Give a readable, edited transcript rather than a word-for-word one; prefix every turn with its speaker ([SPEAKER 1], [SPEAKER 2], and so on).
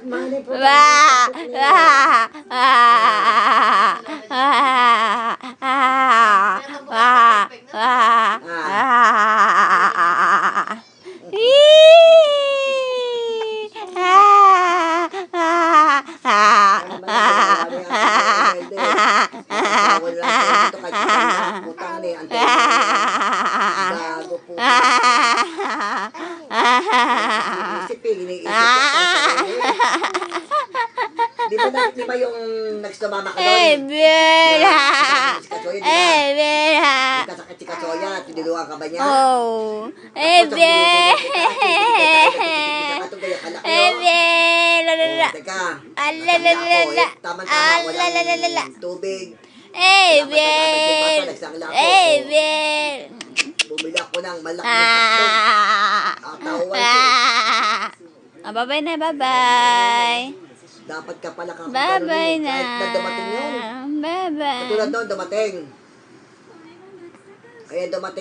[SPEAKER 1] Manay po. Gago po. Isip eh, iniisip ko. Di ba yung nagsumama ka doon? Kasakit si Kasoya, tinuluan ka ba niya?
[SPEAKER 2] Oh.
[SPEAKER 1] Teka, tama-tama, walang tubig. Bumili ako ng malaki na hotdog. Tahuan ko.
[SPEAKER 2] Bye-bye na, bye-bye.
[SPEAKER 1] Dapat ka pala kang
[SPEAKER 2] Bye-bye na.
[SPEAKER 1] kahit na dumating yun.
[SPEAKER 2] Bye-bye.
[SPEAKER 1] Katulad doon, dumating. Kaya dumating.